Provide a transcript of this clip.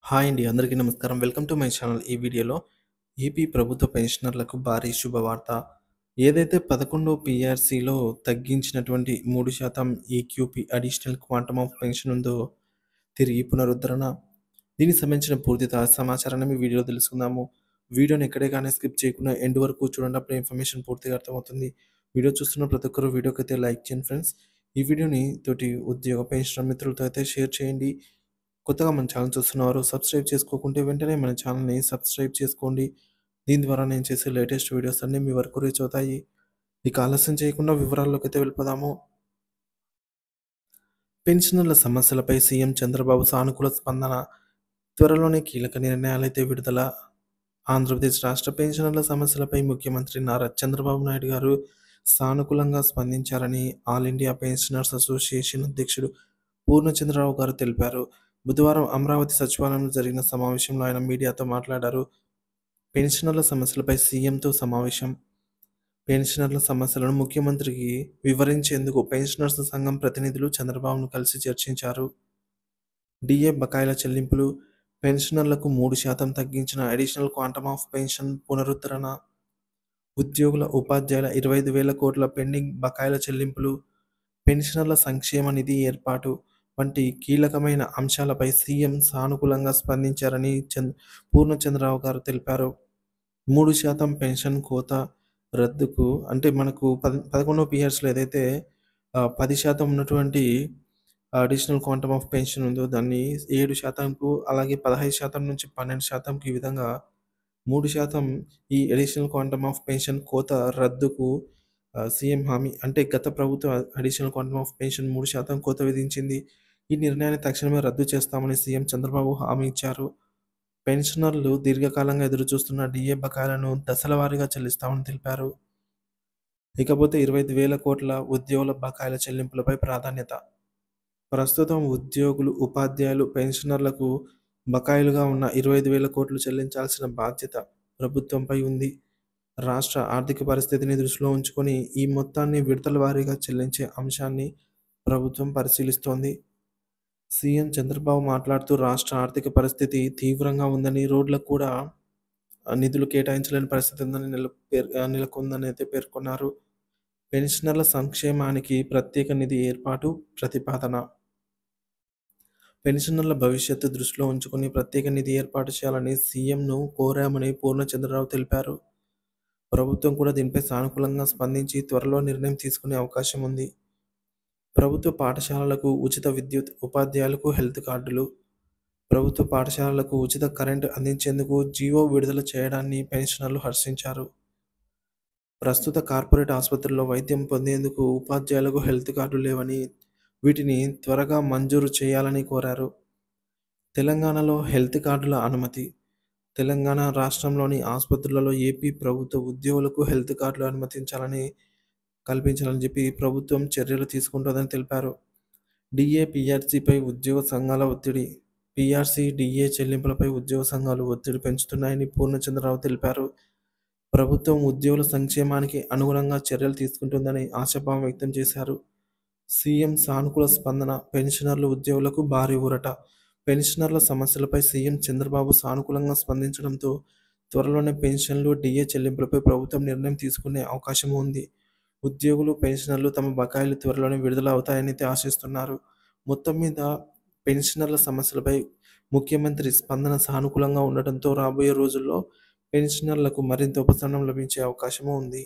Hi అండి. అందరికీ నమస్కారం. Welcome to my channel. ఈ వీడియోలో ఏపీ ప్రభుత్వ పెన్షనర్లకు భారీ శుభవార్త. ఏదైతే 11 పీఆర్సీలో తగ్గించినటువంటి 3% ఈక్యూపీ అడిషనల్ క్వాంటమ్ ఆఫ్ పెన్షన్ ఉందో తిరిగి పునరుద్ధరణ. దీనికి సంబంధించిన పూర్తి సమాచారాన్ని మీ వీడియోలో తెలుసుకుందాము. వీడియోని ఎక్కడే కానీ స్కిప్ చేయకుండా ఎండ్ వరకు చూడండి. అప్పుడు ఇన్ఫర్మేషన్ పూర్తిగా అర్థమవుతుంది. వీడియో చూస్తున్న ప్రతి ఒక్కరు వీడియోకైతే లైక్ చేయండి ఫ్రెండ్స్. ఈ వీడియోని తోటి ఉద్యోగ పెన్షనర్ మిత్రులతో అయితే షేర్ చేయండి. కొత్తగా మన ఛానల్ చూస్తున్నవారు సబ్స్క్రైబ్ చేసుకోకుంటే వెంటనే మన ఛానల్‌ని సబ్స్క్రైబ్ చేసుకోండి. దీని ద్వారా నేను చేసే లేటెస్ట్ వీడియోస్ అన్నీ మీ వరకు రీచ్ అవుతాయి. ఇక ఆలస్యం చేయకుండా వివరాల్లోకైతే వెళ్ళిపోదాము. పెన్షనర్ల సమస్యలపై సీఎం చంద్రబాబు సానుకూల స్పందన. త్వరలోనే కీలక నిర్ణయాలైతే విడుదల. ఆంధ్రప్రదేశ్ రాష్ట్ర పెన్షనర్ల సమస్యలపై ముఖ్యమంత్రి నారా చంద్రబాబు నాయుడు గారు సానుకూలంగా స్పందించారని ఆల్ ఇండియా పెన్షనర్స్ అసోసియేషన్ అధ్యక్షుడు పూర్ణచంద్రరావు గారు తెలిపారు. బుధవారం అమరావతి సచివాలయంలో జరిగిన సమావేశంలో ఆయన మీడియాతో మాట్లాడారు. పెన్షనర్ల సమస్యలపై సీఎంతో సమావేశం. పెన్షనర్ల సమస్యలను ముఖ్యమంత్రికి వివరించేందుకు పెన్షనర్స్ సంఘం ప్రతినిధులు చంద్రబాబును కలిసి చర్చించారు. డీఏ బకాయిల చెల్లింపులు, పెన్షనర్లకు 3% తగ్గించిన అడిషనల్ క్వాంటమ్ ఆఫ్ పెన్షన్ పునరుద్ధరణ, ఉద్యోగుల ఉపాధ్యాయుల 25,000 కోట్ల పెండింగ్ బకాయిల చెల్లింపులు, పెన్షనర్ల సంక్షేమ నిధి ఏర్పాటు వంటి కీలకమైన అంశాలపై సీఎం సానుకూలంగా స్పందించారని పూర్ణచంద్రరావు గారు తెలిపారు. 3% పెన్షన్ కోత రద్దుకు అంటే మనకు 11 పీఆర్స్‌లో ఏదైతే 10% ఉన్నటువంటి అడిషనల్ క్వాంటమ్ ఆఫ్ పెన్షన్ ఉందో దాన్ని 7%కు అలాగే 15% నుంచి 12%కి ఈ విధంగా 3% ఈ అడిషనల్ క్వాంటమ్ ఆఫ్ పెన్షన్ కోత రద్దుకు సీఎం హామీ. అంటే గత ప్రభుత్వం అడిషనల్ క్వాంటమ్ ఆఫ్ పెన్షన్ 3% కోత విధించింది. ఈ నిర్ణయాన్ని తక్షణమే రద్దు చేస్తామని సీఎం చంద్రబాబు హామీ ఇచ్చారు. పెన్షనర్లు దీర్ఘకాలంగా ఎదురుచూస్తున్న డీఏ బకాయిలను దశల వారీగా చెల్లిస్తామని తెలిపారు. ఇకపోతే 25,000 కోట్ల ఉద్యోగుల బకాయిల చెల్లింపులపై ప్రాధాన్యత. ప్రస్తుతం ఉద్యోగులు, ఉపాధ్యాయులు, పెన్షనర్లకు బకాయిలుగా ఉన్న 25,000 కోట్లు చెల్లించాల్సిన బాధ్యత ప్రభుత్వంపై ఉంది. రాష్ట్ర ఆర్థిక పరిస్థితిని దృష్టిలో ఉంచుకొని ఈ మొత్తాన్ని విడతల వారీగా చెల్లించే అంశాన్ని ప్రభుత్వం పరిశీలిస్తోంది. సీఎం చంద్రబాబు మాట్లాడుతూ రాష్ట్ర ఆర్థిక పరిస్థితి తీవ్రంగా ఉందని, రోడ్లకు కూడా నిధులు కేటాయించలేని పరిస్థితి ఉందని నెలకొందని అయితే పేర్కొన్నారు. పెన్షనర్ల సంక్షేమానికి ప్రత్యేక నిధి ఏర్పాటు ప్రతిపాదన. పెన్షనర్ల భవిష్యత్తు దృష్టిలో ఉంచుకుని ప్రత్యేక నిధి ఏర్పాటు చేయాలని సీఎంను కోరామని పూర్ణచంద్రరావు తెలిపారు. ప్రభుత్వం కూడా దీనిపై సానుకూలంగా స్పందించి త్వరలో నిర్ణయం తీసుకునే అవకాశం ఉంది. ప్రభుత్వ పాఠశాలలకు ఉచిత విద్యుత్, ఉపాధ్యాయులకు హెల్త్ కార్డులు. ప్రభుత్వ పాఠశాలలకు ఉచిత కరెంటు అందించేందుకు జీవో విడుదల చేయడాన్ని పెన్షనర్లు హర్షించారు. ప్రస్తుత కార్పొరేట్ ఆసుపత్రుల్లో వైద్యం పొందేందుకు ఉపాధ్యాయులకు హెల్త్ కార్డులు లేవని, వీటిని త్వరగా మంజూరు చేయాలని కోరారు. తెలంగాణలో హెల్త్ కార్డుల అనుమతి. తెలంగాణ రాష్ట్రంలోని ఆసుపత్రులలో ఏపీ ప్రభుత్వ ఉద్యోగులకు హెల్త్ కార్డులు కల్పించాలని చెప్పి ప్రభుత్వం చర్యలు తీసుకుంటుందని తెలిపారు. డీఏ, పీఆర్సీపై ఉద్యోగ సంఘాల ఒత్తిడి. పీఆర్సీ, డీఏ చెల్లింపులపై ఉద్యోగ సంఘాలు ఒత్తిడి పెంచుతున్నాయని పూర్ణచంద్రరావు తెలిపారు. ప్రభుత్వం ఉద్యోగుల సంక్షేమానికి అనుగుణంగా చర్యలు తీసుకుంటుందని ఆశాభావం వ్యక్తం చేశారు. సీఎం సానుకూల స్పందన. పెన్షనర్లు, ఉద్యోగులకు భారీ ఊరట. పెన్షనర్ల సమస్యలపై సీఎం చంద్రబాబు సానుకూలంగా స్పందించడంతో త్వరలోనే పెన్షన్లు, డీఏ చెల్లింపులపై ప్రభుత్వం నిర్ణయం తీసుకునే అవకాశం ఉంది. ఉద్యోగులు, పెన్షనర్లు తమ బకాయిలు త్వరలోనే విడుదల అవుతాయని ఆశిస్తున్నారు. మొత్తం మీద పెన్షనర్ల సమస్యలపై ముఖ్యమంత్రి స్పందన సానుకూలంగా ఉండటంతో రాబోయే రోజుల్లో పెన్షనర్లకు మరింత ఉపశమనం లభించే అవకాశము ఉంది.